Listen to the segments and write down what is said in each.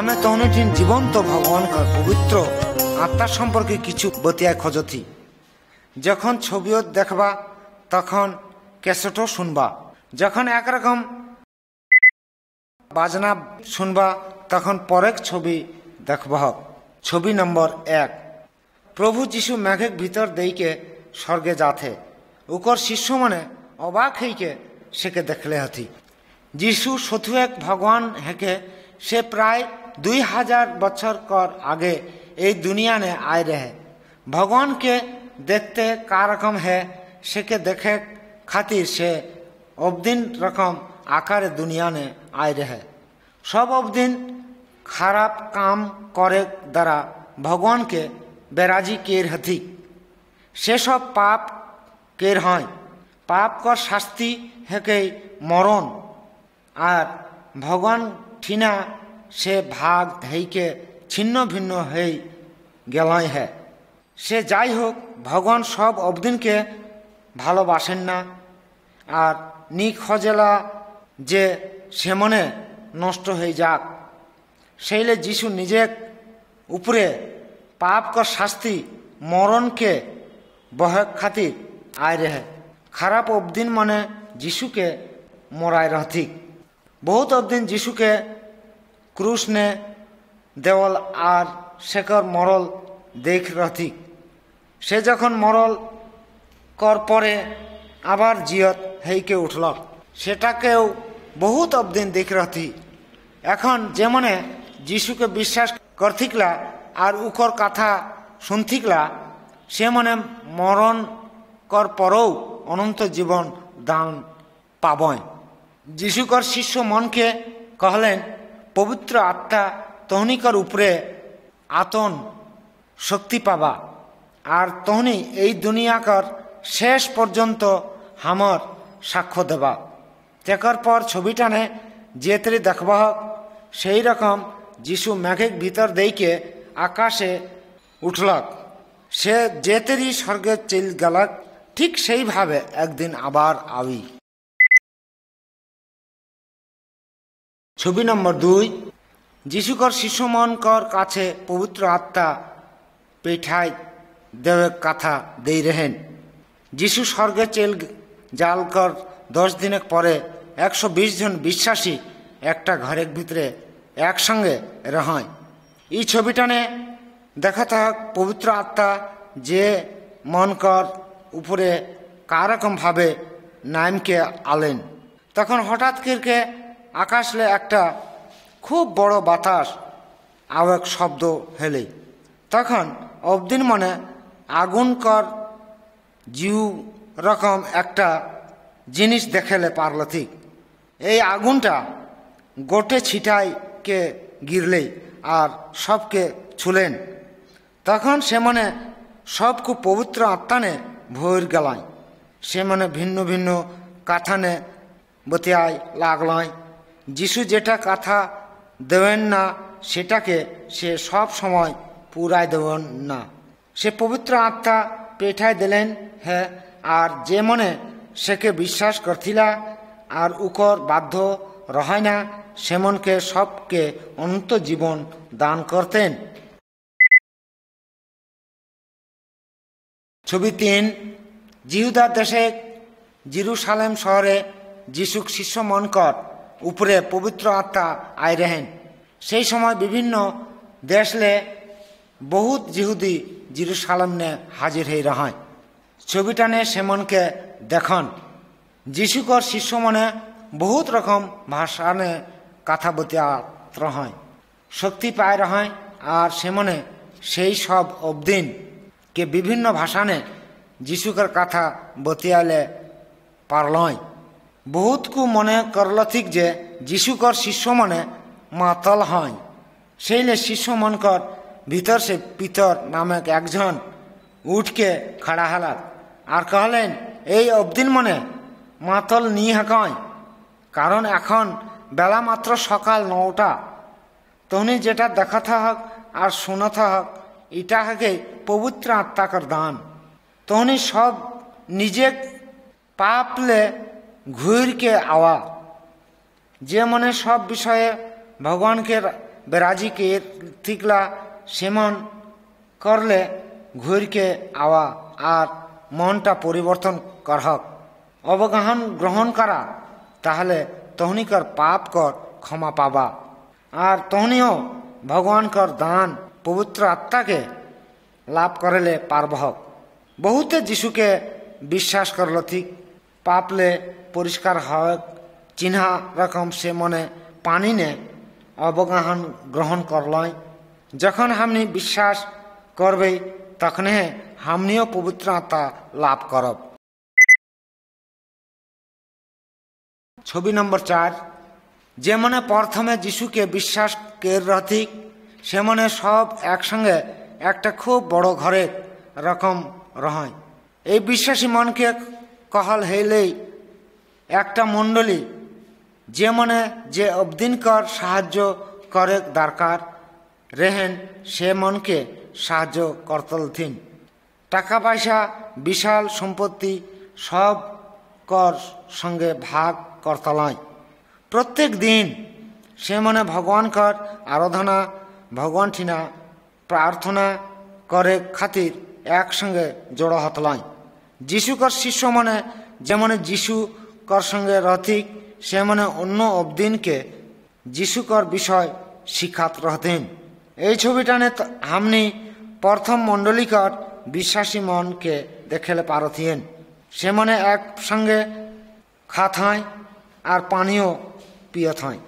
आमे तहनीठिन जीवंत भगवान का पवित्र आत्मा सम्पर्के किछु बतिया खोजथी। जखन छबिओ देखबा तखन कैसेटो सुनबा, जखन एक रकम बाजना सुनबा तखन परेक छवि देखबह। छवि नंबर 1, प्रभु जीशु मेघेक भीतर देके स्वर्गे जाथे। ओकर शिष्य मने अबाक हईके सेके देखले हथी। जीशु सथु एक भगवान हेके से प्राय 2000 बछर कर आगे ये दुनिया ने आए रहे। भगवान के देखते का रकम है सेके देखे खातिर से अबदिन रकम आकार दुनिया ने आए रहे। सब अबदिन खराब काम करे द्वारा भगवान के बेराजी केर हथी। से सब पाप केर हैं। पाप कर शास्ति हेके मरण और भगवान ठीना से भाग हईके छिन्न भिन्न हई गेलाई है। से যাই হোক भगवान सब अबदिन के भालोबासेन ना और नी खजेला जे सेमने नष्ट हई जाक। सेइले जीशु निजे उपरे पाप का शास्ति मरण के बहक खातिर आए रहे। खराब अबदिन माने जीशु के मराय रहती। बहुत अबदिन जीशु के क्रूस ने देवल और शेखर मरल देख रहती। से जखन मरल कर परे आबार जियत हईके उठलक सेटाकेও बहुत अबदिन देख रहती। एखन जेमने जीशु के विश्वास करथिकला और उकर कथा सुनथिकला से मने मरण कर परो अनंत जीवन दान पाबें। जीशुकर शिष्य मन के कहलें पवित्र आत्मा तहनिकर उपरे आतन शक्ति पाबा और तहनी এই दुनियाकर शेष पर्यंत हमर साक्ष्य देबा। तेकर पर छविटाने जेतरी देखबह সেই रकम जीशु मेघेक भीतर देके आकाशे उठलक। से जेतरी स्वर्गे चल गलक ठीक सेई भावे एक दिन आबार आवी। छवि नम्बर 2, जीशुकर शिशु मनकर काछे पवित्र आत्मा पेठाय देवे कथा दे रहें। जीशु स्वर्गे चल जालकर 10 दिन परे 120 जन विश्वासी एक घरेर भितरे एक संगे रहें। ई छविटाने देखा था पवित्र आत्मा जे मनकर उपरे कारकम भावे नाम के आलेन। तखन हठाৎ करके आकाशले एक खूब बड़ो बातास आवेक शब्द हेले। तखन अबदिन मने आगुन कर जीव रकम एक जिनिस देखेले पारलथी। এই আগুনটা গোটে ছিটাই के गिरले और सबके छुलेन। तखन से मने सबको पवित्र आत्मा ने भर गलाय। से मने भिन्न भिन्न कथा ने बतियाय लागलाय। जीशु जेटा कथा देवेन ना सेटाके से सब समय पूराय देवेन ना। से पवित्र आत्मा पेठाय दिलेन है और जे मने सेके विश्वास करथिला और उकर बाध्य रहाय ना से मन के सबके अनंत जीवन दान करतें। छवि 3, जिहुदा देशे जेरुसालेम शहरे जीशुक शिष्य मनकर उपरे पवित्र आत्मा आय रहें। से समय विभिन्न देशले बहुत जिहुदी जेरुसालेम ने हाजिर ही रहें। छविटाने से मन के देखन जीशुकर शिष्य मने बहुत रकम भाषा ने कथा बतियात रहें, शक्ति पाए रहें और से मने से सब अबदिन के विभिन्न भाषा ने जीशुकर कथा बतियाले पारलें। बहुत को मने करलथिक जे जीशुकर शिष्य मने मातल हैं। सेइले शिष्य मनकर भीतर से पीतर नामक एक जन उठ के खड़ा हलार और कहलें এই अबदिन मने मातल नी हकाय कारण एखन बेला मात्र सकाल 9टा। तहनी जेटा देखा था और शोना था इटा हके पवित्र आत्मा कर दान। तहनी सब निजे पाप ले घुर के आवा जे मने सब विषय भगवान के বেরাজি কে থিকলা সেমন করলে ঘুরকে আওয়া আর মনটা পরিবর্তন করহক অবগাহন গ্রহণ করা, তাহলে তহনিকর পাপ কর ক্ষমা পাবা আর তহনিও ভগবানকর দান পবিত্র আত্মাকে লাভ করলে পারবহক। বহুতে যিশুকে বিশ্বাস করল ঠিক পাপলে পরিষ্কার হয় চিহ্না রকম সে মনে পানি নে অবগাহন গ্রহণ করলয়। যখন হামনি বিশ্বাস করবে তখন হামনিও পবিত্র আত্মা লাভ করব। ছবি নম্বর 4, যে মনে প্রথমে যিশুকে বিশ্বাস রথিক সে মনে সব একসঙ্গে একটা খুব বড় ঘরের রকম রহয়। এই বিশ্বাসী মনকে কহল হইলেই একটা মণ্ডলী যে মনে যে অবদিনকর সাহায্য করে দরকার রেহেন সে মনকে সাহায্য করতলথিন। টাকা পয়সা বিশাল সম্পত্তি সব কর সঙ্গে ভাগ করতলয়। প্রত্যেক দিন সে মনে ভগবানকর আরাধনা ভগবান ঠিনা প্রার্থনা করে খাতির একসঙ্গে জড়ো হতলয়। যিশুকর শিষ্য মনে যেমন যিশু কর সঙ্গে রথিক সে মনে অন্য অবদিনকে যিশুকর বিষয় শিখাত রহতেন। এই ছবিটানে হামনি প্রথম মণ্ডলিকর বিশ্বাসী মনকে দেখলে পারথিয়েন। সে মনে একসঙ্গে খাত হয় আর পানীয় পিয়ত হয়।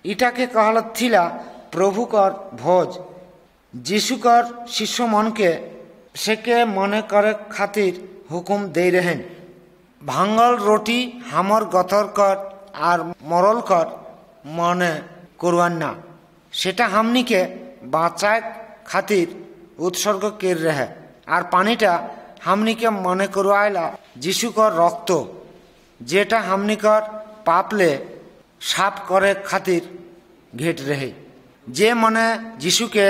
ইটাকে কহলত থিলা প্রভুকর ভোজ। যিশুকর শিষ্য মনকে সেকে মনে করে খাতির হুকুম দেই রেহেন। ভাঙ্গল রুটি হামর গতরকর আর মরলকর মনে করুয়ান না, সেটা হামনিকে বাঁচায় খাতির উৎসর্গ কের রহে। আর পানিটা হামনিকে মনে করুয়াইলা যিশুকর রক্ত, যেটা হামনিকর পাপলে সাপ করে খাতির ঘেট রহে। যে মনে যিশুকে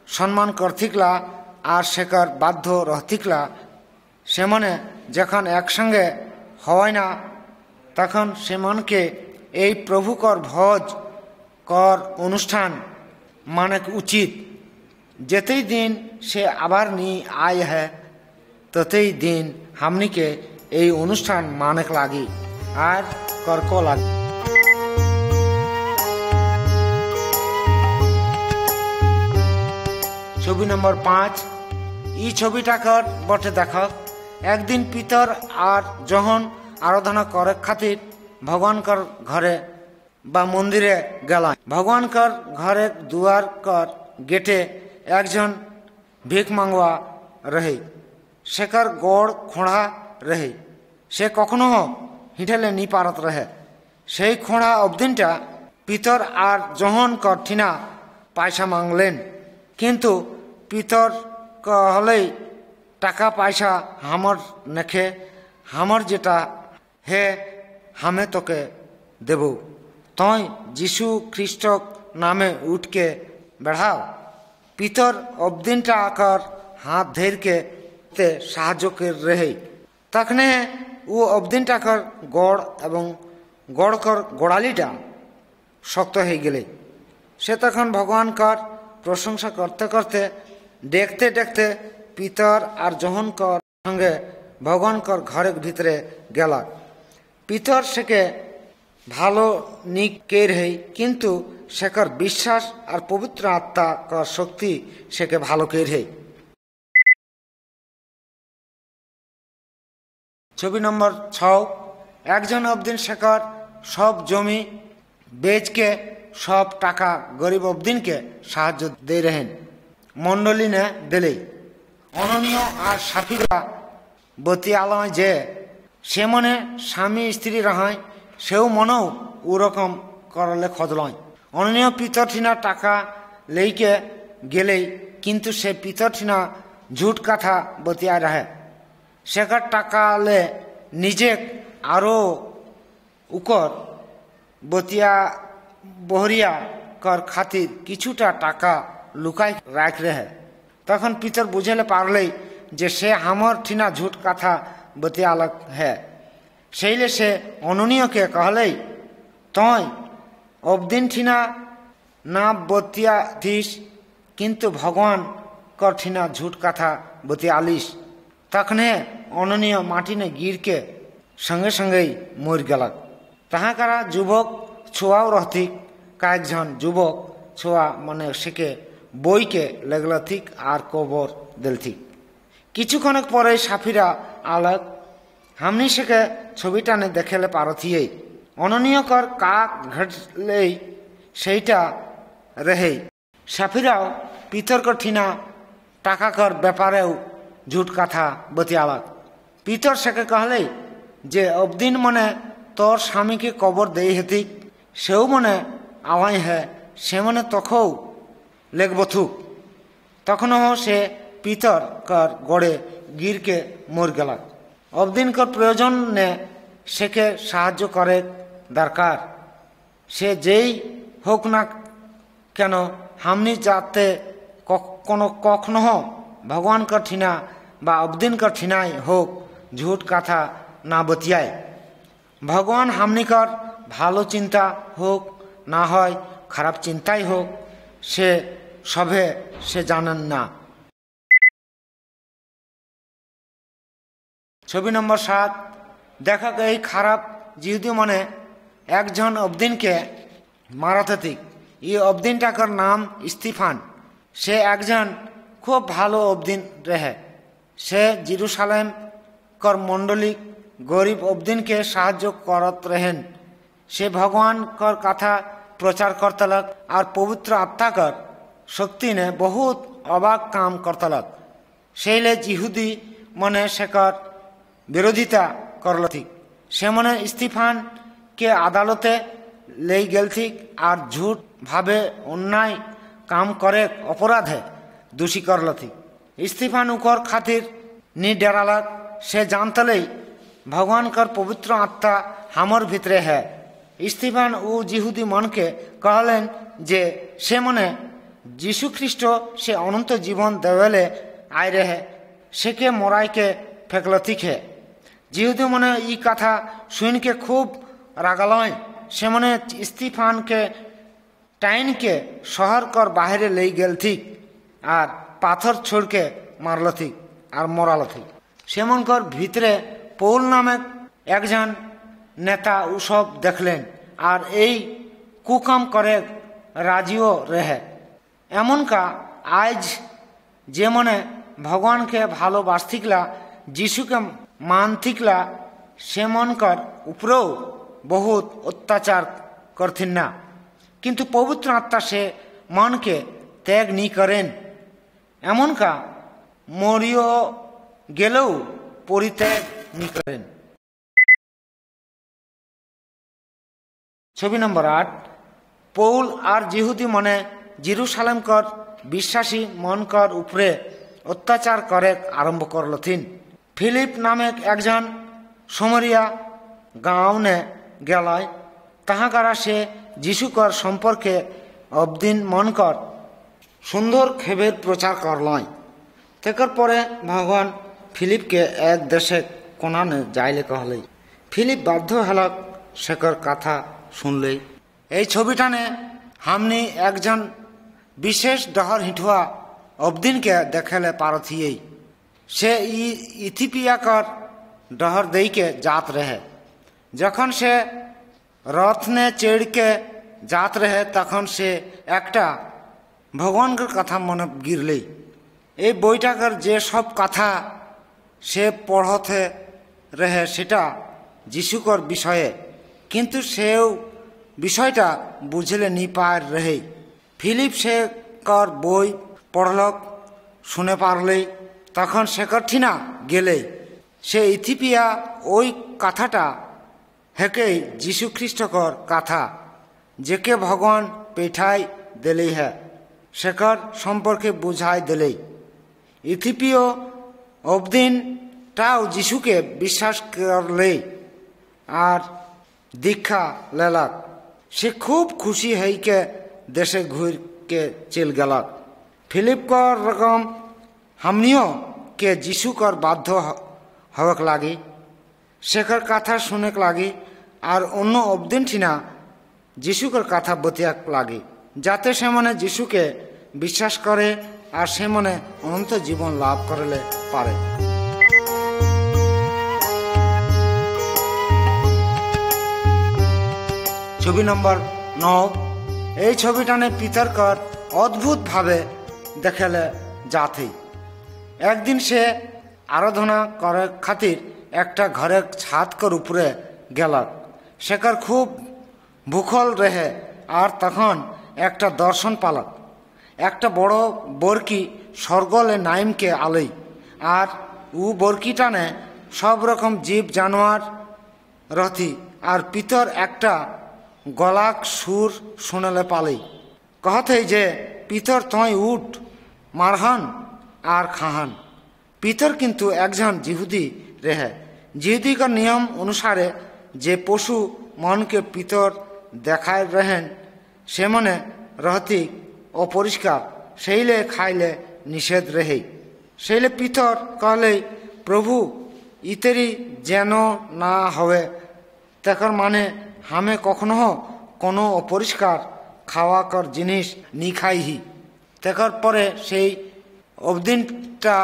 সম্মান করথিকলা আর শেখর বাধ্য রহতিকলা সে মনে যখন একসঙ্গে হয় না তখন সে মনকে এই প্রভুকর ভোজ কর অনুষ্ঠান মানে উচিত। যেতেই দিন সে আবার নি আয় হ্যাঁ ততেই দিন হামনিকে এই অনুষ্ঠান মানেক লাগি আর করক লাগে। ছবি নম্বর 5, এই ছবিটাকর বটে দেখক। একদিন পিতর আর যখন আরাধনা করে খাতির ভগবানকর ঘরে বা মন্দিরে গেলাম। ভগবানকর ঘরের দুয়ার কর গেটে একজন ভিক মাঙ্গা রহে। সেকর গোড় খোঁড়া রহে, সে কখনো হিঁটেলে নি পারত রহে। সেই খোঁড়া অবদিনটা পিতর আর যখন কর ঠিনা পয়সা মাংলেন, কিন্তু পিতর কহলেই টাকা পয়সা হামর নেখে, হামর যেটা হে হামে তোকে দেব। তই যিশু খ্রিস্টক নামে উঠকে বেড়াও। পিতর অবদিনটা আকার হাত ধেরকে সাহায্য রেহে। তখনে ও অবদিনটাকর গড় এবং গড়কর গোড়ালিটা শক্ত হয়ে গেলে সে তখন ভগবানকর প্রশংসা করতে করতে দেখতে দেখতে পিতর আর জহনকর সঙ্গে ভগবানকর ঘরের ভিতরে গেল। পিতর সেকে ভালো নিক কের হই, কিন্তু সেকর বিশ্বাস আর পবিত্র আত্মা কর শক্তি সেকে ভালো কের হই। ছবি নম্বর 6, একজন অবদিন শেখর সব জমি বেচকে সব টাকা গরিব অবদিনকে সাহায্য দিয়ে রেহেন। মণ্ডলী নে দিলেই অননীয় আর সাফিরা বতি আলয় যে সে মনে স্বামী স্ত্রী রাহায় সেও মনেও ওরকম করলে খদলয়। অননীয় পিতর ঠিনা টাকা লেইকে গেলেই, কিন্তু সে পিতর ঠিনা ঝুট কথা বতিয়ায় রাহে। সেকার টাকা লে নিজে আরও উকর বতিয়া বহরিয়া কর খাতির কিছুটা টাকা লুকাই রাখ রেহে। তখন পিতর বুঝেলে পারলেই যে সে হামর ঠিনা ঝুট কথা বতিয়ালক হ্যাঁ। সেইলে সে অননীয়কে कहले तय अबदिन ठीना ना बतियाधीस किंतु भगवान कठिना झूठ कथा बतियालिस तखने अननीय माटी ने गिर के संगे संगे मर गलक। ताहाकारा युवक छुआव रहती कायक जन युवक छुआ मने सेके बई के लगलथिक आर कबर दिलथिक। किछुक्षणक परे साफिरा आलक हमनी सेके छबिटाने देखेले पारथिये अननीयकर काक घटले सेटा रहे साफिराओ पितरकर ठिना टाकाकर व्यापारेও झूठ कथा बतियालक। पितर सेके कहले जे अबदिन मने तोर स्वामी के कबर दे हेतिक सेও मने आवाई है से मने तखौ लेगबथुक तखनो से पितर कर गड़े गिर के मर गलक। अबदिन कर प्रयोजन ने सेके साहाय्य करे दरकार से जेई होक ना केन हमनी जाते कखनो भगवान कर ठिना बा अबदिन कर ठिनाई होक झूठ कथा ना बतियाय। भगवान हमनी कर भालो चिंता होक ना হয় খারাপ চিন্তাই হোক সে সবে সে জানেন না। ছবি নম্বর 7 দেখা এই খারাপ জিহুদি মনে একজন অবদিনকে মারাতেতিক এই অবদিন টাকার নাম স্টিফান। সে একজন খুব ভালো অবদিন রহে। সে জেরুসালেম कर मंडलिक गरीब अबदिन के साहाय्य करत रहें। से भगवान कर कथा प्रचार करतलक और पवित्र आत्मा कर शक्ति ने बहुत अबाक काम करतलक। सेले जिहुदी मने सेकर विरोधिता करलथिक। से मने स्टीफान के अदालते ले गेलथिक और झूठ भावे अन्याय काम करे अपराधे दोषी करलथिक। स्टीफान उकर खातिर नि डरालक। से जानतले भगवान कर पवित्र आत्मा हमर भितरे है। स्टीफान उ जिहुदी मन के कहलें जे से मने जीशु ख्रिस्ट से अनंत जीवन देवेले आय रहे से के मोराई के फेंकलथिक है। जिहुदी मने ई कथा सुन के खूब रागलय। से मने स्टीफान के टाइन के शहर कर बाहरे ले गेलथिक और पाथर छोड़ के मारलथिक और मरालथिक। सेमनकर भितरे पौल नामे एकजन नेता उसब देखलें और এই কুকাম करे राजिओ रहे। एमन का आज जे मने भगवान के भालोबासथिकला जीशु के मानथिकला सेमनकर उपरो बहुत अत्याचार करथिन ना किंतु पवित्र आत्मा से मन के त्याग नहीं करें। एमन का मरियो गेलेও परित्याग नहीं करें। छवि नम्बर 8 पौल और जिहुदी मने जेरुसालेम कर विश्वासी मन कर उपरे अत्याचार करे आरम्भ करलथिन। फिलिप नामे एकजन समरिया गाँव ने गेलाय ताहाकारा से जीशु कर सम्पर्के अबदिन मन कर सुंदर खेबेर प्रचार करलय। तेकर परे भगवान फिलिप के एक देशे कोनाने जाइले कहले। फिलिप बाध्य हलक सेकर कथा सुनले। এই ছবিটানে हमनी एकजन विशेष डहर हिठुआ अबदिन के देखेले पारथिये। से इथियोपिया कर डहर दई के जात रहे। जखन से रथ ने चढ़ के जात रहे तखन से एकटा भगवान कर कथा मने गिरले। এই বইটাকার যে সব কথা সে পড়তে रहे সেটা যিশুকর বিষয়ে কিন্তু সেও বিষয়টা বুঝলে নি পার रहे। फिलिप से कर বই पढ़लक শুনে পারলে তখন সে কঠিনা গেলে সে ইথিওপিয়া ওই কথাটা হেকে যিশু খ্রিস্টকর কথা जेके भगवान पेठाई दिले है सेकर सम्पर्के बुझाई दिले। इथियोपिया अबदिन टाओ जीशु के विश्वास करले और दीक्षा लेलक। से खूब खुशी है के देशे घूर के चल गलक। फिलिप का रकम हमनियों के जीशु कर बाध्य हवक लागी सेकर कथा सुने लागी और अन्य अबदिन ठिना जीशु कर कथा बतियाक लागी। যাতে সে মনে যিশুকে বিশ্বাস করে আর সে মনে অনন্ত জীবন লাভ করলে পারে। ছবি নম্বর 9। এই ছবিটানে পিতরকর অদ্ভুতভাবে দেখালে যাতে একদিন সে আরাধনা করার খাতির একটা ঘরের ছাদকর উপরে গেল। সেকার খুব ভূখল রেহে আর তখন একটা দর্শন পালক। একটা বড় বরকি স্বর্গলে নাইমকে আলই আর উ বরকিটানে সব রকম জীব জানোয়ার রথি আর পিতর একটা গলাক সুর শুনলে পালেই कहते जे पितर तय उठ मारहन और खाहन। पितर किन्तु एकजन जिहुदी रहे। जिहुदी का नियम अनुसारे जे पशु मन के पितर देखाय रहें से मने रहती अपरिष्कार सेले खाइले निषेध रहे। सेले पितर कहले प्रभु इतेरी जेनो ना हवे तकर माने हमें कखनो कोनो अपरिष्कार खावाकर जिनिस नी खाई ही। तकर परे सेई अवदिनटा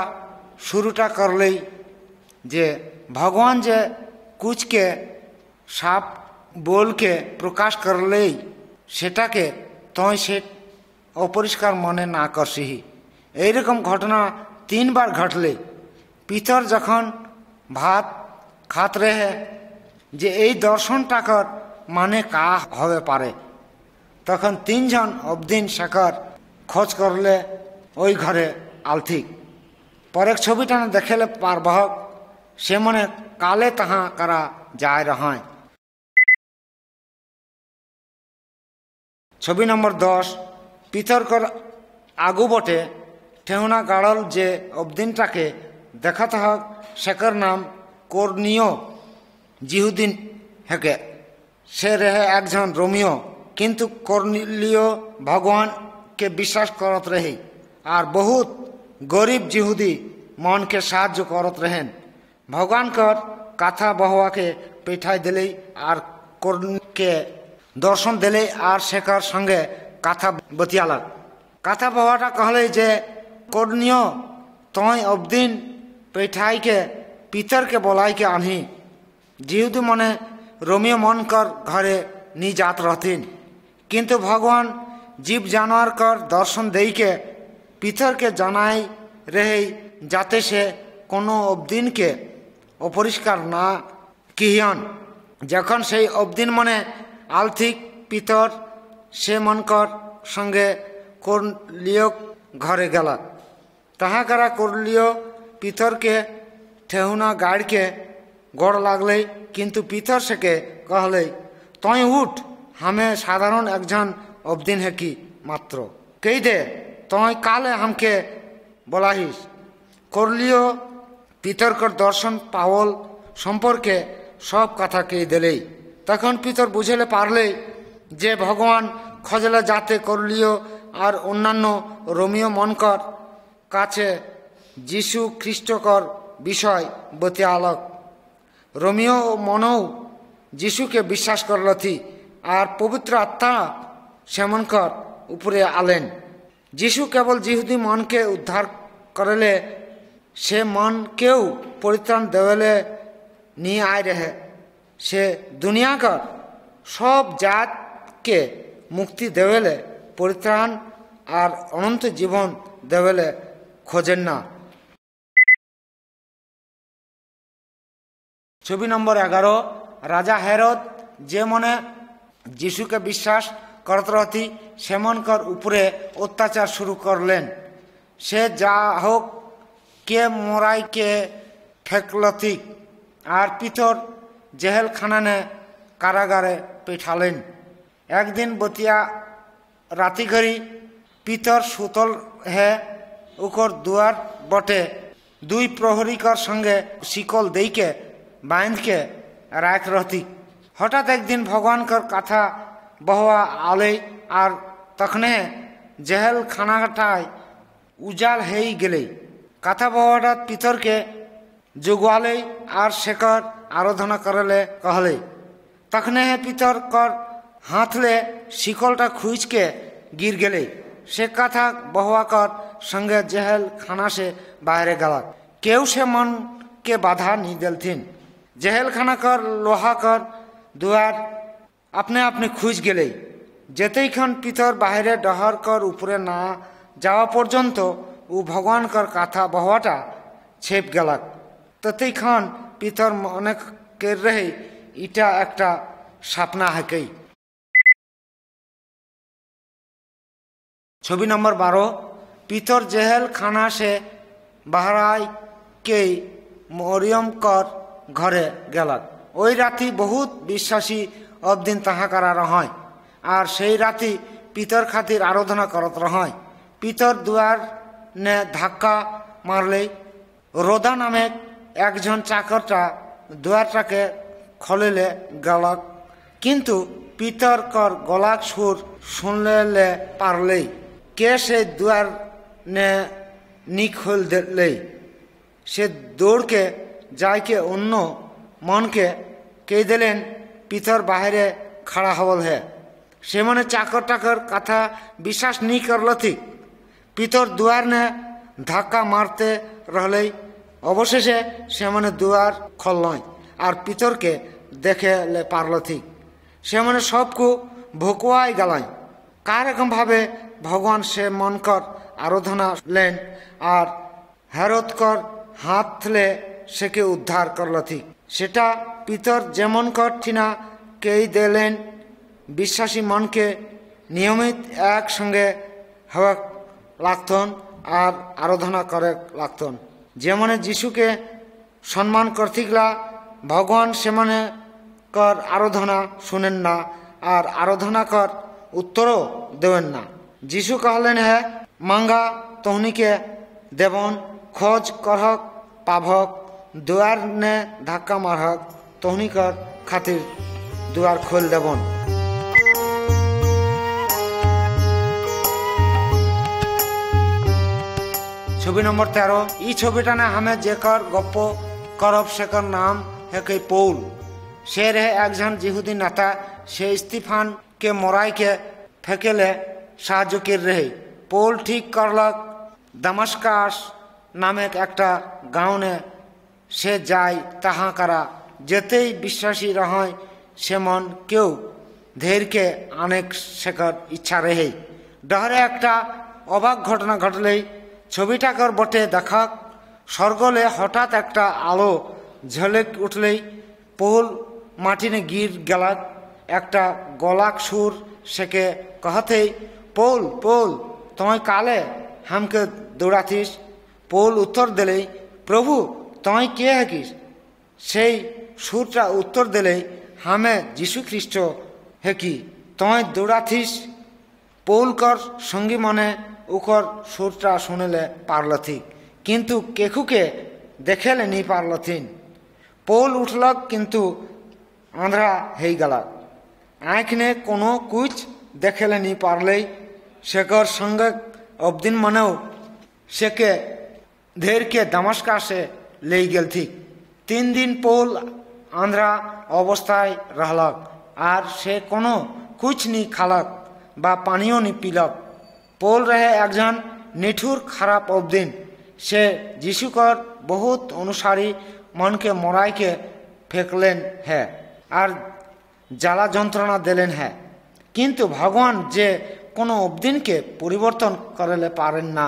शुरूटा करलेई जे भगवान जे कुछ के साप बोल के प्रकाश करलेई सेटाके तय से अपरिष्कार मने ना करसी। एई रकम घटना 3 बार घटले। पितर जखन भात खात रहे जे এই দর্শনটাকর মানে কা হবে পারে তখন 3 জন অবদিন শেখর খোঁজ করলে ওই ঘরে আলথিক পরের ছবিটা দেখলে পারবাহক সে মনে কালে তাহা করা যায় রহায়। ছবি নম্বর 10। পিতরকর আগু বটে ঠেউনা গাড়ল যে অবদিনটাকে দেখাতে হক শেখর নাম কর্নিয় जिहुदीन हेके से रहे एकजन रोमियो किंतु कर्नेलियो भगवान के विश्वास करत रहे और बहुत गरीब जिहुदी मन के साहाय्य करत रहें। भगवान कर कथा बहुआ के पेठाई दिले और कर्न के दर्शन दिले और शेखर संगे कथा बतियाल। कथा बहुआटा कहले जे कर्नियो तय अबदिन पेठाई के पितर के बोलाई के आनी। जिहुदी मने रोमियो मन कर घरे नी जात रहतीन किंतु भगवान जीव जानवर कर दर्शन दे के पितर के जनाई रहे जाते से कोनो अबदिन के अपरिष्कार ना किहियन। जखन से अबदिन मने आलथिक पितर से मनकर संगे कर्नेलियो घरे गेला ताहा करा कर्नेलियो पितर के ठेहुना गाड़ के गड़ लागले किंतु पितर से के कहले तय उठ हमें साधारण एकजन अबदिन है कि मात्र कही दे तय काले हमके बोलाहिस। कर्नेलियो पितर कर दर्शन पावल सम्पर्के सब कथा कही दिले तखन पितर बुझेले पारले जे भगवान खजले जाते कर्नेलियो और अन्यान्य रोमियो मनकर काछे जीशु ख्रिस्टकर विषय बतियालक। रोमियो मनो जीशु के विश्वास करलथी और पवित्र आत्मा सेमनकर उपरे आलेन। जीशु केवल जिहुदी मन के उद्धार करले से मन केउ परित्राण देवेले नहीं आए रहे से दुनिया का सब जात के मुक्ति देवेले परित्राण और अनंत जीवन देवेले खोजें ना। छवि नम्बर 11। राजा हेरोद जे मने जीशु के विश्वास करत रहती से मनकर उपरे अत्याचार शुरू करलेन। से जा होक के मोराई के फेंकलथी और पितर जेहेल खाना ने कारागारे पेठालेन। एक दिन बतिया राति घड़ी पितर सुतल है उकर दुआर बटे दुई प्रहरी कर संगे शिकल दे के बांध के राख रहती। हठात एक दिन भगवान कर कथा बहुआ आले और तखने जेहल खानाटाय उजाल है गेले। कथा बहुआटा पितर के जुगवाले और शेखर आराधना करले कहले तखने है पितर कर हाथ ले शिकलटा खुज के गिर गले। से कथा बहुआ कर संगे जेहल खाना से बाहर गलक। केव से मन के बाधा नहीं दिलथिन। जेहल खाना कर लोहा कर दुआर अपने अपने खुज गले। जेते खन पितर बाहरे डहर कर ऊपरे ना जावा पर्यंत उ भगवान कर कथा बहुआटा छेप गलक। तते खन पितर मने कर रहे इटा एकटा सपना है कई। छवि नंबर 12 पितर जेहल खाना से बाहराई के मरियम कर घरे गलक। ओई राति बहुत विश्वासी अब दिन ताहाकारा रहय और सेई राति पितर खातिर आराधना करत रहय। पितर दुआर ने धक्का मारले। रोदा नामे एकजन चाकरटा दुआरटाके खोलेले गलक। किन्तु पितर कर गलाक सुर सुनले पारले। के से दुआर ने नी खोल दिले। से दौड़ के जाके अन्न मन के कह दिलेन पितर बाहरे खड़ा हवल है। से मने चाकर टाकर कथा विश्वास नहीं करल थी। पितर दुआर ने धक्का मारते रहले। अवशेषे से मने दुआर खोल और पितर के देखे ले पारल थी। से मने सबको भोकुआई गलाई। कारकम भावे भगवान से मन कर आराधना लेन और हेरोद कर हाथ ले से के उद्धार करल थी। सेटा पितर जेमन कर थिना कई देलेन। विश्वासी मन के नियमित एक संगे हवा लागतन और आराधना करे लागतन। जेमने जीशु के सम्मान करथिगला भगवान से मने कर आराधना सुनेन ना और आराधना कर उत्तरों देवेन ना। जीशु कहलेन है मांगा तोहनी के देवन, खोज करहक पाभक, दुआर ने धक्का मारहक तोहनी कर खातिर दुआर खोल देवन। छवि नंबर 13 ई छविटा ने हमें जेकर गप्प करब सेकर नाम है कई पौल। से रहे एकजन जिहुदी नेता। से स्टीफान के मोराई के फेंकेले साहाय्य कर रहे। पौल ठीक करलक दमस्कस नामे एकटा गाँव ने से जाय ताहा करा। जेते विश्वासी रहय से मन केउ धैर्य के अनेक सेकर इच्छा रहे। डहरे एकटा अबाक घटना घटले। छविटा कर बटे देखक स्वर्गले हठात एकटा आलो झलक उठले। पौल माटी ने गिर गलक। एकटा गलाक सुर सेके कहते पौल पौल तुम्हें काले हमके दौड़ाथिस। पौल उत्तर दिले प्रभु तुम्हें के है कि। से सुरटा उत्तर दिले हमें जीशु ख्रीष्ट है कि तुम्हें दौड़ाथिस। पौल कर संगी मने उकर सुरटा सुनेले पारल थी किंतु केखु के देखेले नहीं पारल थीन। पौल उठलक किंतु आंध्रा है गलक। आँख ने कोनो कुछ देखेले नहीं पारले। सेकर संग अबदिन मनो सेके धैर्य के दमस्का से ले गेल थी। 3 दिन पौल आंध्रा अवस्थाय रहलक और से कोनो कुछ नहीं खालक बा पानियो नहीं पीलक। पौल रहे एकजन निठुर खराब अबदिन। से जीशु कर बहुत अनुसारी मन के मोराई के फेंकलेन है और জ্বালা যন্ত্রণা দিলেন है। किंतु भगवान जे कोनो अबदिन के परिवर्तन करले पारेन ना।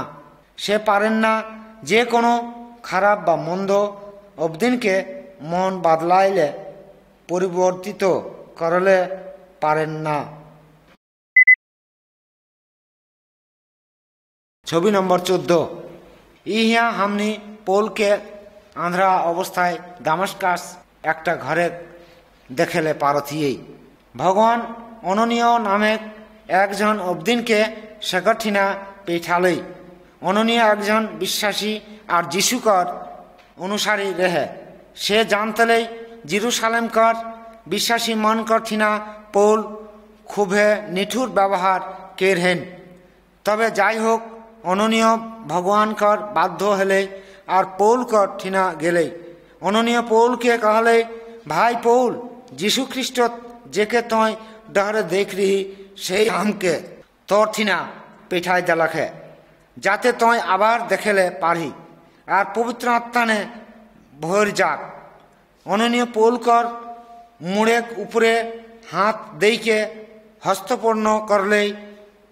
से पारेन ना जे कोनो खराब बा मंद अबदिन के मन बदलाइले परिवर्तित करले पारेन ना। छवि नंबर 14 इहा हमनी पौल के आंध्रा अवस्थाय दमस्कस एकटा घरे देखेले पारथिये। भगवान अननीय नामे एकजन अबदिन के सेकठिना पेठाले। अननीय एकजन विश्वासी और जीशुकर अनुसारी रहे। से जानतले जेरूशलेम कर विश्वासी मन करथिना पौल खूबे निठुर व्यवहार केरहेन। तबे जाई होक अननीय भगवान कर बाध्य हेले और पौल कर ठिना गेले। अननीय पौल के कहले भाई पौल जीशु ख्रीष्ट जेके तय डहरे देख रही से हमके তোর ঠিনা পেঠাই দেলাখে, যাতে তয় আবার দেখেলে পারি আর পবিত্র আত্মানে ভর যাক। অননীয় পৌলকর মুড়েক উপরে হাত দেইকে হস্তপূর্ণ করলেই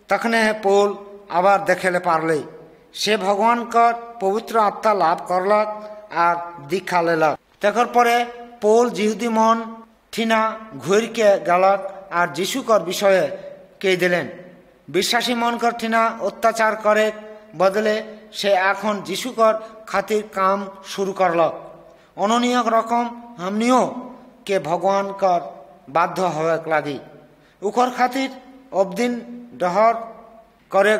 তখনে পৌল আবার দেখেলে পারলেই সে ভগবানকর পবিত্র আত্মা লাভ করলক আর দীক্ষা লেলক। তখন পরে পৌল জিহুদি মন ঠিনা ঘুরকে গেলক আর যিশুকর বিষয়ে কে দিলেন। বিশ্বাসী মনকর ঠিনা অত্যাচার করে বদলে সে এখন যিশুকর খাতির কাম শুরু করলক। অননীয় রকম হামনিও কে ভগবানকর বাধ্য হওয়া লাগি উকর খাতির অবদিন ডহর করে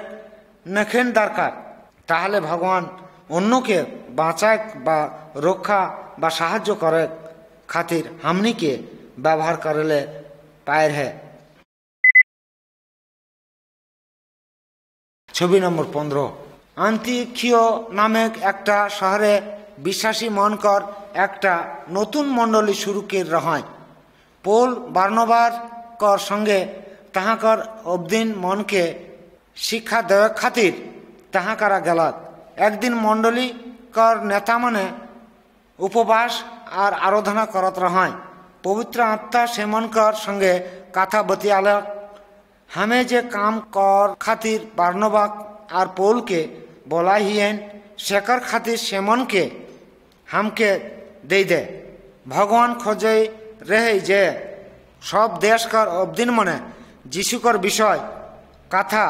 নেখেন দরকার, তাহলে ভগবান অন্যকে বাঁচাক বা রক্ষা বা সাহায্য করে খাতির হামনিকে ব্যবহার করলে পায়ের হে। ছবি নম্বর 15। আন্তিখিও নামক একটা শহরে বিশ্বাসী মনকর একটা নতুন মণ্ডলী শুরু করে রহায়। পৌল বার্নবার কর সঙ্গে তাহাকর অবদিন মনকে শিক্ষা দেওয়া খাতির তাহাকারা গেলত। একদিন মণ্ডলী কর নেতা মানে উপবাস আর আরাধনা করত রহায়। পবিত্র আত্মা সেমনকর সঙ্গে কথা বতিয়ালক। হামে যে কাম কর খাতির বার্নবাক আর পৌলকে বলাই হিয়েন শেখর খাতির সেমনকে হামকে দেই দে। ভগবান খোঁজে রেহে যে সব দেশকর অবদিন মনে যিশুকর বিষয় কথা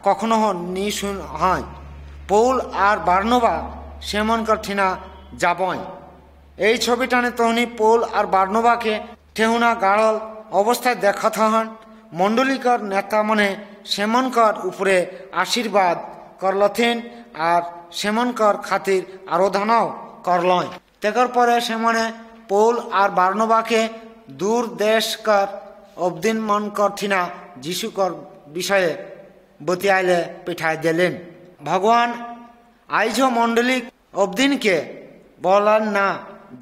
কখনো নি শুন হয়। পৌল আর বার্নবা সেমনকর ঠিনা যাবই। এই ছবিটানে তহনি পৌল আর বার্নবাকে ঠেহুনা গাড়ল অবস্থায় দেখাত হন। মণ্ডলিকর নেতা মনে সেমনকর উপরে আশীর্বাদ করলথেন আর সেমনকর খাতির আরাধনাও করলয়। তেকর পরে সেমনে পৌল আর বার্নবাকে দূর দেশকর অবদিন মনকর ঠিনা যিশুকর বিষয়ে বতিয়াইলে পিঠাই দিলেন। ভগবান আইজ মণ্ডলিক অবদিনকে বলেন না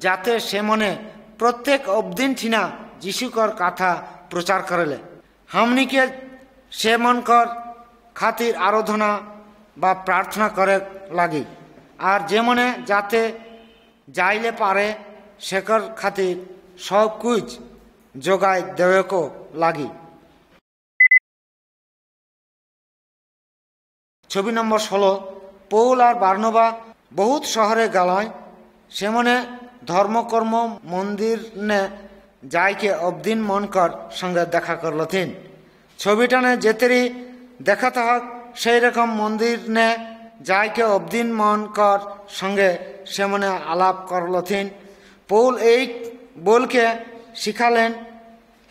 যাতে সে মনে প্রত্যেক অবদিন ঠিনা যিশুকর কথা প্রচার করলে হামনিকে সে মনকর খাতির আরাধনা বা প্রার্থনা করে লাগি আর যে মনে যাতে যাইলে পারে সেকর খাতির সব কুছ যোগায় দেওয়াকো লাগি। ছবি নম্বর 16। পৌল আর বার্নবা বহুত শহরে গেলয়। সেমনে ধর্মকর্ম মন্দির নে যাইকে অবদিন মনকর সঙ্গে দেখা করলথিন। ছবিটানে যেতেরই দেখাতে হক সেই রকম মন্দির নে যাইকে অবদিন মনকর সঙ্গে সেমনে আলাপ করলথিন। পৌল এই বলকে শিখালেন,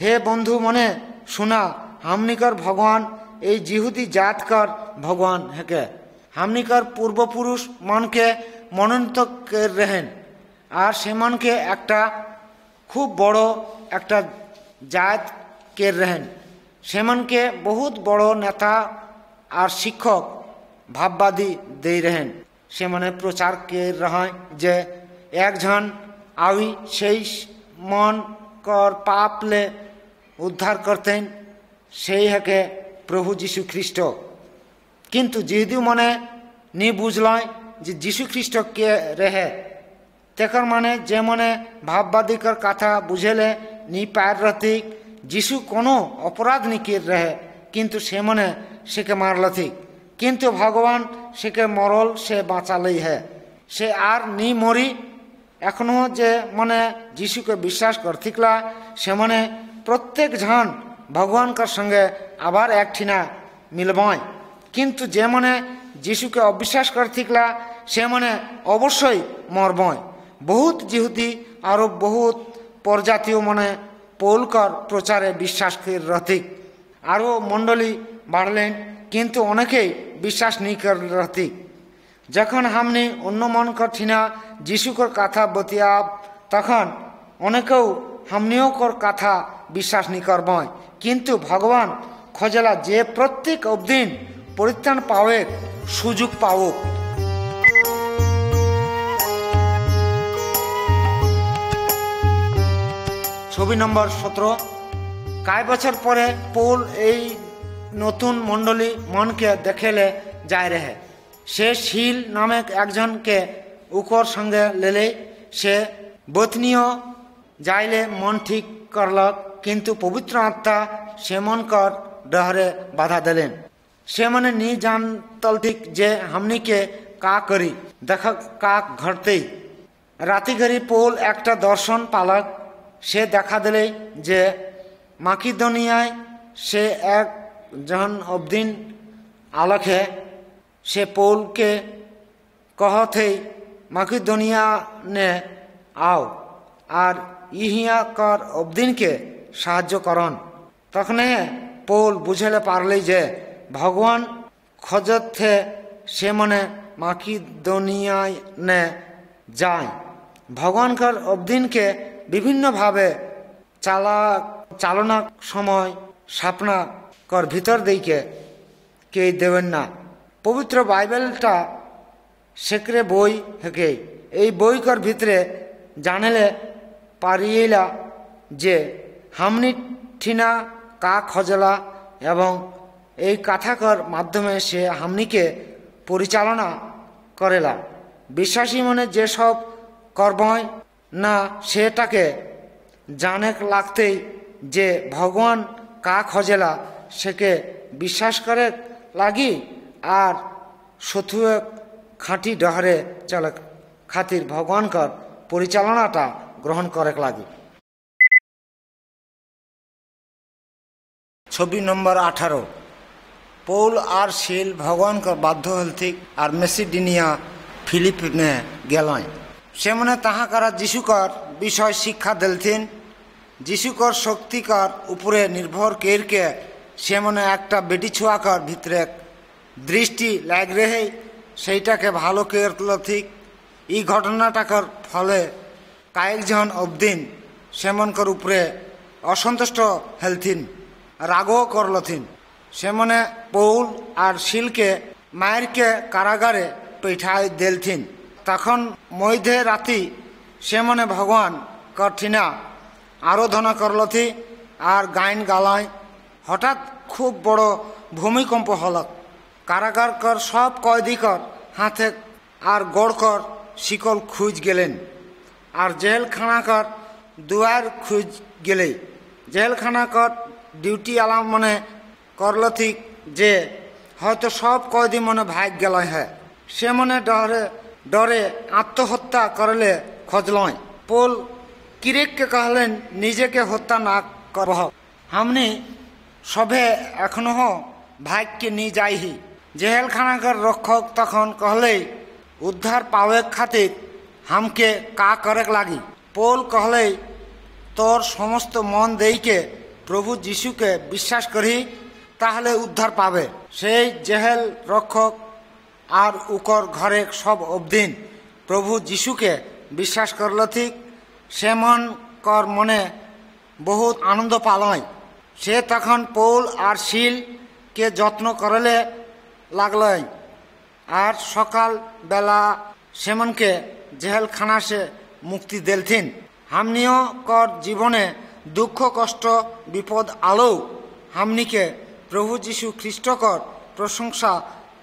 হে বন্ধু মনে শোনা, হামনিকর ভগবান এই জিহুদি জাতকর ভগবান হেকে হামনিকর পূর্বপুরুষ মনকে মনোনীত রেহেন আর সে মনকে একটা খুব বড় একটা জাত কে রেহেন। সেমনকে বহুত বড় নেতা আর শিক্ষক ভাববাদী দেই রেহেন। সে মানে প্রচার কে রহায় যে একজন আউি সেই মন কর পাপলে উদ্ধার করতেন, সেই হেকে প্রভু যীশু খ্রিস্ট। কিন্তু যেহেতু মনে নি বুঝলয় যে যীশু খ্রিস্ট কে রেহে তেকর মানে যে মনে ভাববাদীকর কথা বুঝেলে নি পায়ের রথিক যিশু কোনো অপরাধ নি কে রেহে কিন্তু সে মনে সেকে মারলথিক। কিন্তু ভগবান সেকে মরল সে বাঁচালেই হে সে আর নি মরি। এখনো যে মনে যিশুকে বিশ্বাস করথিকলা সে মনে প্রত্যেক জন ভগবানকার সঙ্গে আবার একঠিনা মিলবয়। কিন্তু যে মনে যিশুকে অবিশ্বাস করথিকলা সে মনে অবশ্যই মরবয়। বহুত জিহুদি আরো বহুত প্রজাতীয় মনে পৌলকর প্রচারে বিশ্বাস রথিক। আরও মণ্ডলী বাড়লেন কিন্তু অনেকেই বিশ্বাস নি কর রথিক। যখন হামনি অন্য মনকর ঠিনা যিশুকর কথা বতিয়াব তখন অনেকেও হামনিও কর কথা বিশ্বাস নি করবয়। কিন্তু ভগবান খোঁজলা যে প্রত্যেক অবদিন পরিত্রাণ পাওয়ে সুযোগ পাওক। ছবি নম্বর 17। কয়েক বছর পরে পৌল এই নতুন মণ্ডলী মনকে দেখেলে যায় রেহে। সে শিল নামক একজনকে উকর সঙ্গে লেলে সে বতনীয় যাইলে মন ঠিক করলক, কিন্তু পবিত্র আত্মা সে মনকর ডহরে বাধা দিলেন। সে মনে নি জানতল ঠিক যে হামনিকে কা করি দেখ কা ঘরতেই। রাতি ঘড়ি পৌল একটা দর্শন পালক। সে দেখা দিলে যে মাকিদনিয়ায় সে এক জন অবদিন আলকে সে পৌলকে कहते माकिदोनिया ने आओ और इहिया कर अबदिन के साहाय्य करन। तखने पौल बुझेले पारले जे भगवान खोजत थे से मने माकिदोनिया ने जाए। भगवान कर अबदिन के विभिन्न भावे चालना समय सापना कर भीतर दिके के देवेन ना। पवित्र बाइबलटा सेक्रे बई हेके এই বইকর ভিতরে জানেলে পারিয়েলা যে হামনি ঠিনা কা খজলা এবং এই কথাকর মাধ্যমে সে হামনিকে পরিচালনা করেলা। বিশ্বাসী মনে যেসব কর্ময় না সেটাকে জানে লাগতেই যে ভগবান কা খজেলা সেকে বিশ্বাস করে লাগি আর শত্রুয়ে খাঁটি ডহরে চলে খাতির ভগবানকর পরিচালনাটা গ্রহণ করে লাগে। ছবি নম্বর 18। পৌল আর শিল ভগবানকর বাধ্য হলথিক আর মেসিডোনিয়া ফিলিপিনে গেলায়। সে মনে তাহাকারা যিশুকর বিষয় শিক্ষা দিলথিন। যিশুকর শক্তিকর উপরে নির্ভর কেরকে সে মনে একটা বেটি ছুয়াকর ভিতরে দৃষ্টি লাগ রেহে সেইটাকে ভালো করল ঠিক। এই ঘটনাটাকর ফলে কয়েকজন অবদিন সেমনকর উপরে অসন্তুষ্ট হেলথিন, রাগও করলথিন। সেমনে পৌল আর শিলকে মায়েরকে কারাগারে পেঠাই দেলথিন। তখন মধ্যে রাতি সেমনে ভগবান কঠিনা আরাধনা করলথি আর গাইন গালায়। হঠাৎ খুব বড় ভূমিকম্প হলক। কারাগার কর সব কয়েদিকর হাতে আর গড়কর শিকল খুঁজ গেলেন আর জেলখানাকর দুয়ার খুঁজ গেলে। জেলখানাকর ডিউটি আলাম মনে করলথিক যে হয়তো সব কয়েদি মনে ভাগ গেল হ্যাঁ। সে মনে ডরে ডরে আত্মহত্যা করলে খোঁজলয়। পৌল কিরেককে कहলেন নিজেকে হত্যা না করব, हमने সবে এখনো ভাগ্যকে নিয়ে যাইহি। জেলখানাকার রক্ষক তখন कहले उद्धार पावे खातिर हमके का करे लागी। पौल कहले तोर समस्त मन देके प्रभु जीशु के विश्वास करी ताहले उद्धार पावे। से जेल रक्षक और उकर घरे सब अबदिन प्रभु जीशु के विश्वास करलथिक। से मन कर मने बहुत आनंद पालय। से तखन पौल और शिल के যত্ন करले लागल আর সকাল বেলা সেমনকে জেলখানা সে মুক্তি দেলথিন। হামনিও কর জীবনে দুঃখ কষ্ট বিপদ আলো হামনিকে প্রভু যীশু খ্রিস্টকর প্রশংসা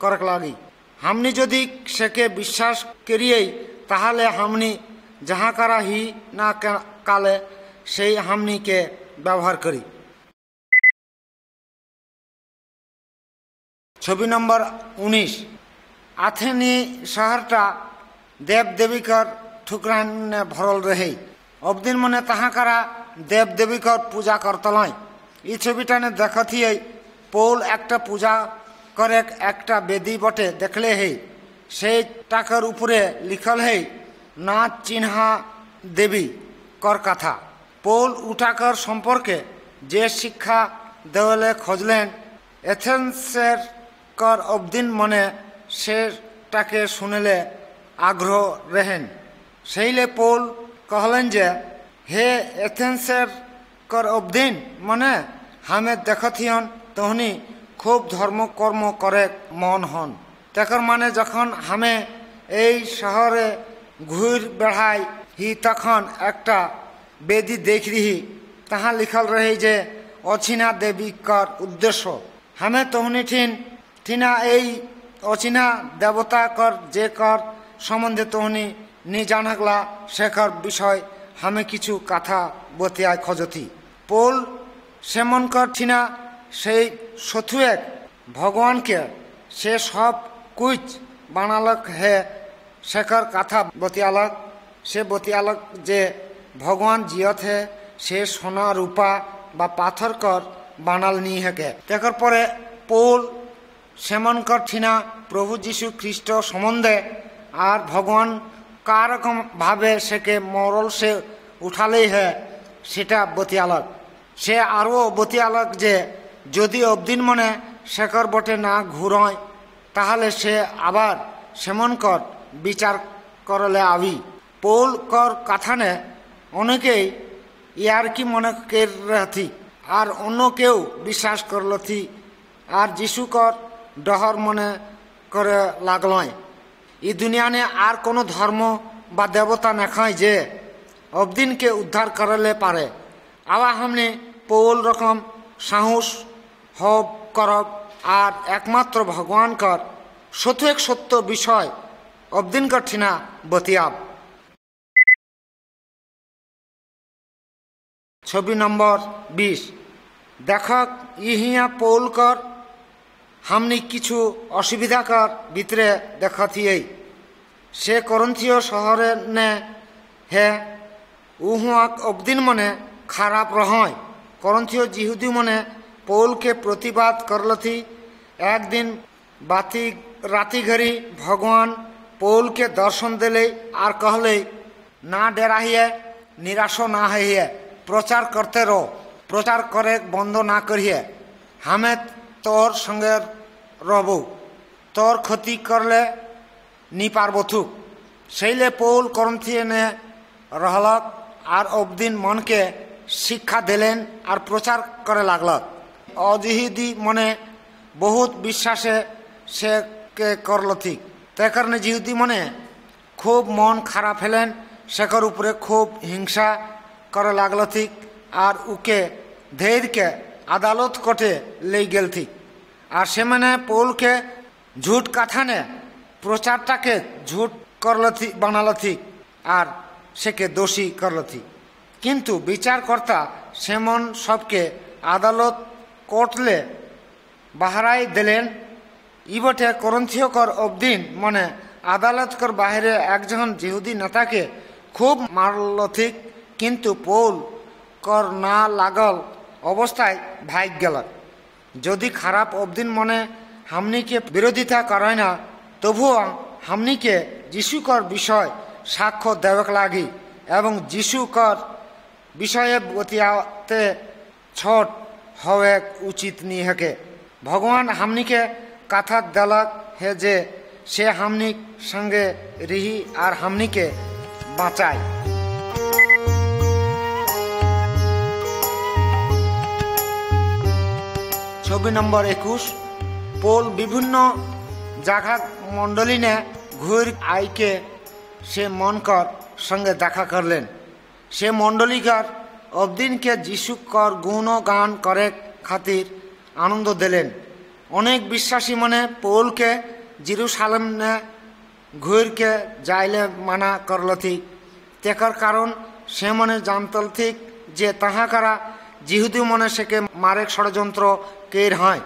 করক লাগি। হামনি যদি সেকে বিশ্বাস করিয়েই তাহলে হামনি যাহাকারা হি না কালে সেই হামনিকে ব্যবহার করি। ছবি নম্বর 19। আথেনি শহরটা দেব দেবীকর ঠুকরানে ভরল রহে। অবদিন মনে তাহাকারা দেব দেবীকর পূজা করতলয়। এই ছবিটানে দেখথিয়ে পৌল একটা পূজা করে একটা বেদি বটে দেখলে হে সেই টাকার উপরে লিখল হে না চিহ্না দেবী কর কথা। পৌল উঠাকর সম্পর্কে যে শিক্ষা দেওয়ালে খোঁজলেন এথেন্সের কর অবদিন মনে সেটাকে শুনেলে আগ্রহ রেহেন। সেইলে পৌল कहलन जे हे एथेंसर कर अबदिन मने हमें देखथियन तहनी खूब धर्म कर्म करे मन हन। तकर माने जखन हमें এই শহরে ঘুর বেড়াই হি তখন একটা বেদি দেখ रही तहाँ लिखल रही जे अछिना देवी कर उद्देश्य হামে তহনি ঠিনা এই অচিনা দেবতা কর যে কর সম্বন্ধে তহনি নি জানাগলা শেখর বিষয় হামে কিছু কথা বতিয়ায় খজতি পোল সেমন কর ঠিনা সেই শত্রুয়েক ভগবানকে সে সব কুচ বানালক হে শেখর কথা বতিয়ালক সে বতিয়ালক যে ভগবান জিয়ত হে সে সোনা রূপা বা পাথর কর বানাল নি হেকে তেকর পরে পোল সেমন কর ঠিনা প্রভু যীশু খ্রিস্ট সম্বন্ধে আর ভগবান কারকম ভাবে সেকে মরল সে উঠালেই হে সেটা বতিয়ালক সে আরও বতিয়ালক যে যদি অবদিন মনে শেখর বটে না ঘুরয় তাহলে সে আবার সেমন কর বিচার করলে আবি পৌল কর কাথানে অনেকেই ইয়ার কি মনে রাথি আর অন্য কেউ বিশ্বাস করলথি আর যিশু কর ডহর মনে করে লাগলয় এই দুনিয়ানে আর কোনো ধর্ম বা দেবতা নেখায় যে অবদিনকে উদ্ধার করলে পারে আবার হামনে পৌল রকম সাহস হব করব আর একমাত্র ভগবান কর সত্যেক সত্য বিষয় অবদিন কর ঠিনা বতিয়াব ছবি নম্বর 20 দেখক ইহিয়া পৌল কর হামনি কিছু অসুবিধা কর ভিতরে দেখাথিয়েই সে করন্থীয় শহরে নে হে উহুয়াক অবদিন মনে খারাপ রহয় করন্থীয় জিহুদি মনে পৌলকে প্রতিবাদ করলথি একদিন রাতি ঘড়ি ভগবান পৌলকে দর্শন দিলে আর कहले না ডেরাহিয়ে নিরাশ না হইয়ে প্রচার করতে রো প্রচার করে বন্ধ না করিয়ে হামে তোর সঙ্গে রবু তোর ক্ষতি করলে নি পারবথুক সেইলে পৌল করন্থিয়ে নে রহলক আর অবদিন মনকে শিক্ষা দিলেন আর প্রচার করে লাগলক অজিহিদি মনে বহুত বিশ্বাসে সে কে করলথিক তাই কারণে জিহুদি মনে খুব মন খারাপ হলেন শেখর উপরে খুব হিংসা করে লাগলথিক আর উকে ধৈর্যকে আদালত কোর্টে লে গেলথিক আর সে মানে পৌলকে ঝুট কাথানে প্রচারটাকে ঝুট করলথিক বানালথিক আর সেকে দোষী করলথিক কিন্তু বিচারকর্তা সেমন সবকে আদালত কোর্টলে বাহারাই দিলেন ইবটে করন্থীয় কর অবদিন মনে আদালত কর বাহিরে একজন জিহুদি নেতাকে খুব মারলথিক কিন্তু পৌল কর না লাগল অবস্থায় ভাগ গেল যদি খারাপ অবদিন মনে হামনিকে বিরোধিতা করে না তবুও হামনিকে যিশুকর বিষয় সাক্ষ্য দেওয়াক লাগি এবং যিশুকর বিষয়ে বতিয়াতে ছট হওয়া উচিত নি হেকে ভগবান হামনিকে কথা দেলক হে যে সে হামনিক সঙ্গে রিহি আর হামনিকে বাঁচায় ছবি নম্বর 21 পৌল বিভিন্ন জায়গা মণ্ডলী নে ঘুর আইকে সে মনকর সঙ্গে দেখা করলেন সে মণ্ডলীকর অবদিনকে যিশুকর গুণগান করে খাতির আনন্দ দিলেন অনেক বিশ্বাসী মনে পৌলকে জেরুসালেম নে ঘুরকে যাইলে মানা করলথিক তেকর কারণ সে মনে জানতলথিক যে তাহাকারা জিহুদি মনে সেকে মারেক ষড়যন্ত্র কের হয়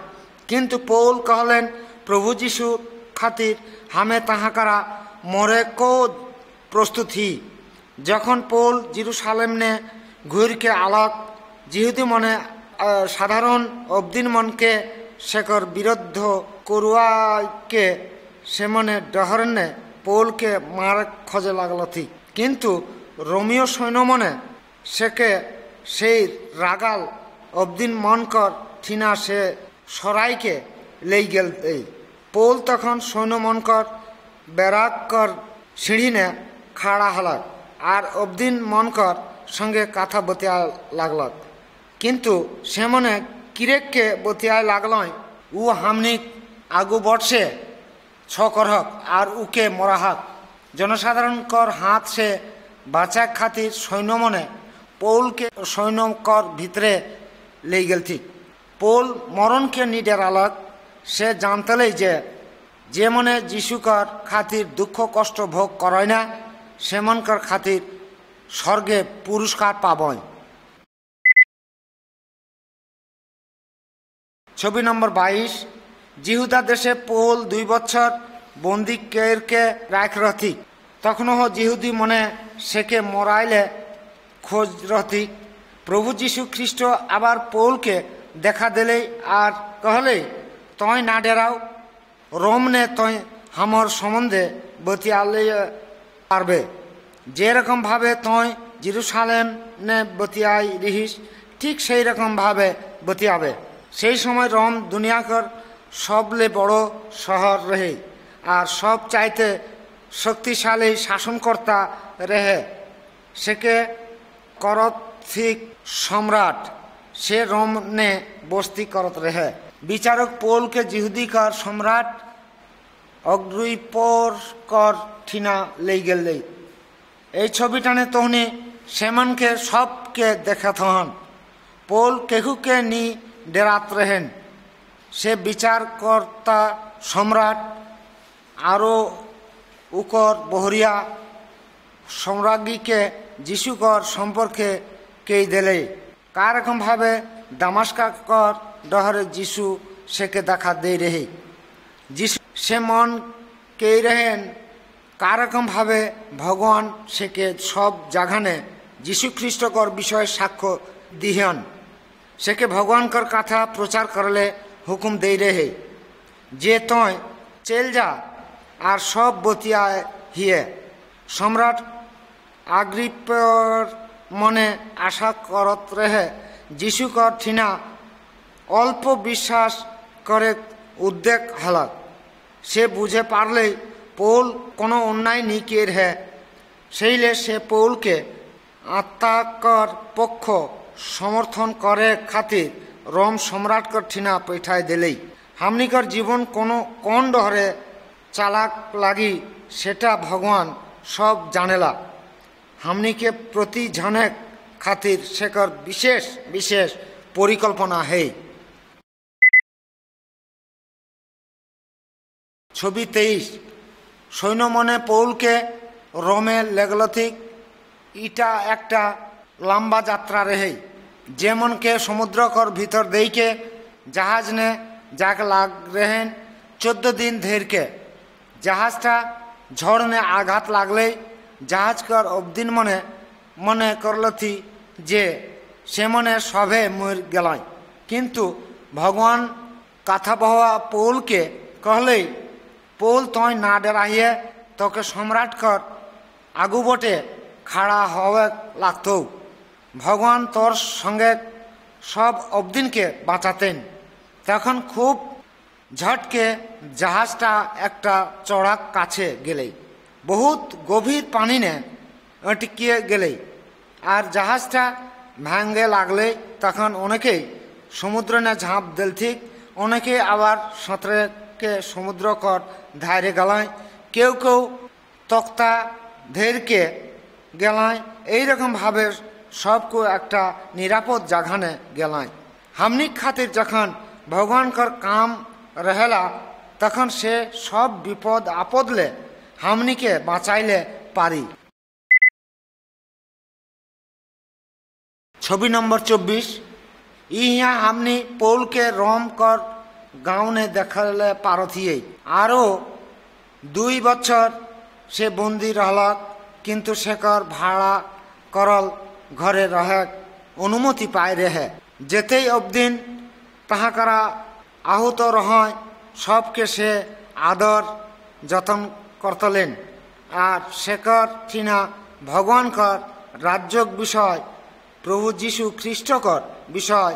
কিন্তু পৌল कहलेन প্রভু যিশু খাতির হামে তাহাকারা মরে কো প্রস্তুত হি যখন পৌল জেরুসালেম নে ঘুরকে আলাক জিহুদি মনে সাধারণ অবদিন মনকে শেখর বিরুদ্ধ করুয়াকে সে মনে ডহরনে পৌলকে মার খোঁজে লাগলথি কিন্তু রোমিও সৈন্য মনে সেকে সেই রাগাল অবদিন মনকর ঠিনা সে সরাইকে লেই গেল পৌল তখন সৈন্য মনকর বেরাকর সিঁড়িনে খাড়া হলাক আর অবদিন মনকর সঙ্গে কথা বতিয়া লাগলক কিন্তু সে মনে কিরেককে বতিয়ায় লাগলয় উ হামনিক আগু বর্ষে ছ করহক আর উকে মরাহক জনসাধারণ কর হাত সে বাঁচা খাতির সৈন্য মনে পৌলকে সৈন্য কর ভিতরে লেই গেলথি পোল মরণকে নি ডেরালক, সে জানতলেই যে মনে যিশুকর খাতির দুঃখ কষ্ট ভোগ করয় না, সেমনকর খাতির স্বর্গে পুরস্কার পাবই। ছবি নম্বর 22। জিহুদা দেশে পোল 2 বছর বন্দি কেরকে রাখ রথিক, তখনও জিহুদি মনে সেকে মরাইলে খোঁজ রথিক। প্রভু যীশু খ্রিস্ট আবার পৌলকে দেখা দিলেই আর কহলেই, তয় না ডেরাও, রোম নে তয় হামর সম্বন্ধে বতিয়ালে পারবে, যেরকম ভাবে তয় জেরুসালেম নে বতিয়াই রিহিস, ঠিক সেই রকম ভাবে বতিয়াবে। সেই সময় রোম দুনিয়াকর সবলে বড় শহর রহে আর সব চাইতে শক্তিশালী শাসনকর্তা রহে। সেকে করথিক সম্রাট, সে রোম নে বস্তি করত রহে। বিচারক পোলকে জিহুদিকার সম্রাট অগ্রিপর কর ঠিনা লেই গেলে। এই ছবিটানে তহনি সেমনকে সবকে দেখাত হন। পোল কেহুকে নি ডেরাত রহেন। সে বিচারকর্তা সম্রাট আরও উকর বহরিয়া সম্রাজ্ঞীকে যিশুকর সম্পর্কে কেই দিলে। কারকমভাবে দামাস্কাকর ডহরে যিশু সেকে দেখা দে রেহে। যিশু সে মন কেই রহেন, কারকমভাবে ভগবান সেকে সব জাগানে যীশু খ্রিস্টকর বিষয়ে সাক্ষ্য দিহন। সেকে ভগবানকর কথা প্রচার করলে হুকুম দেই রেহে যে তয় চেল যা আর সব বতিয়ায় হিয়ে। সম্রাট আগ্রিপ্পর মনে আশা করত রেহে যিশুকর ঠিনা অল্প বিশ্বাস করে উদ্বেগ হলাক। সে বুঝে পারলেই পৌল কোনো অন্যায় নিকের হ্যাঁ, সেইলে সে পৌলকে আত্মাকর পক্ষ সমর্থন করে খাতির রোম সম্রাটকর ঠিনা পেঠায় দিলেই। হামনিকর জীবন কোনো কোন ডহরে চালাক লাগি সেটা ভগবান সব জানেলা। হামনিকে প্রতি ঝানেক খাতির সেকর বিশেষ বিশেষ পরিকল্পনা হেই। ছবি 23। সৈন্য মনে পৌলকে রোমে লেগলথিক। ইটা একটা লম্বা যাত্রা রেহে, যেমনকে সমুদ্রকর ভিতর দেইকে জাহাজ নে যাক লাগ রেহেন 14 দিন ধেরকে। জাহাজটা ঝড় নে আঘাত লাগলেই জাহাজকর অবদিন মনে মনে করলথি যে সে মনে সবে মর গেলায়। কিন্তু ভগবান কথা বহা পৌলকে कहले पोल तय ना डराइए তোকে সম্রাটকর আগু বটে খাড়া হওয়া লাগত। ভগবান তোর সঙ্গে সব অবদিনকে বাঁচাতেন। তখন খুব ঝটকে জাহাজটা একটা চড়াক কাছে গেলেই বহুত গভীর পানি নে আটকিয়ে গেলেই আর জাহাজটা ভাঙে লাগলে তখন অনেকেই সমুদ্র নে ঝাঁপ দিল। ঠিক অনেকে আবার সাঁতরেকে সমুদ্রকর ধারে গেলায়, কেউ কেউ তক্তা ধেরকে গেলায়। এইরকমভাবে সবকে একটা নিরাপদ জাগানে গেলায়। হামনিক খাতির যখন ভগবানকর কাম रहेला তখন সে সব বিপদ আপদলে হামনিকে বাঁচাইলে পারি। ছবি নম্বর 24। ইহা হামনি পৌলকে रोम कर गाँव ने देखले पारथिए आरो 2 बছর से बंदी रहलक, किंतु सेकर भाड़ा करल घरे रहे अनुमति पाए रहे। जेते अबदिन ताहाकरा आहूत रह सबके से आदर जतन करतलें और सेकर ठीना भगवान कर राज्यक विषय प्रभु जीशु ख्रिस्टकर विषय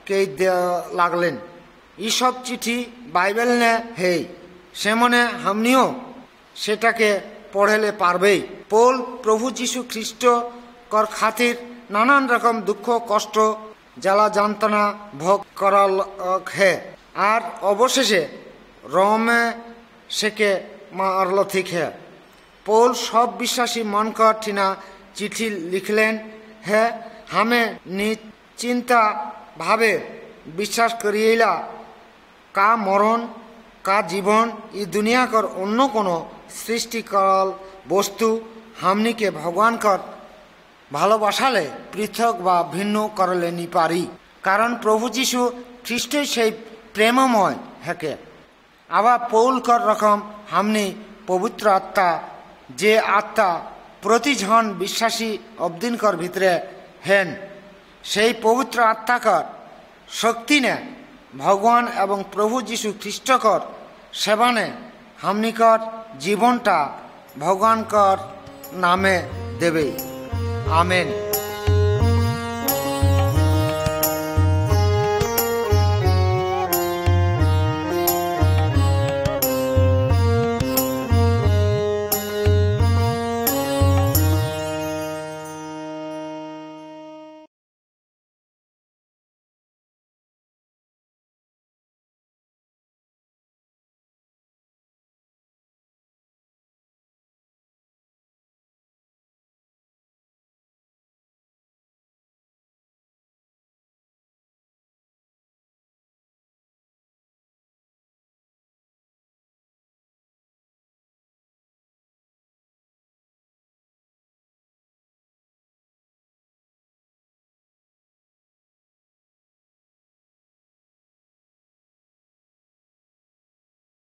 के लागलें। ये सब चिठी बाइबल ने है से मने हमनिओ सेटाके पढ़ेले पारबे। पोल प्रभु जीशु ख्रिस्ट कर खातिर नानान रकम दुख कष्ट জ্বালা যন্ত্রণা ভোগ করাল है और अवशेषे रोमे सेके मारल ठीक है। पोल सब विश्वासी मन कर ठीना चिठी लिखलें है। हमें निश्चिंता भावे বিশ্বাস करिएला का मरण का जीवन ई दुनिया कर अन्य कोनो सृष्टि करल वस्तु हमनी के भगवान कर ভালোবাসালে পৃথক বা ভিন্ন করলে নি পারি কারণ প্রভু যীশু খ্রিস্টই সেই প্রেমময় হেকে আবার পৌল কর রকম হামনি পবিত্র আত্মা যে আত্মা প্রতিজন বিশ্বাসী অবদিনকর ভিতরে হেন সেই পবিত্র আত্মাকর শক্তি নে ভগবান এবং প্রভু যীশু খ্রিস্টকর সেবানে হামনিকর জীবনটা ভগবানকর নামে দেবে। आमेन।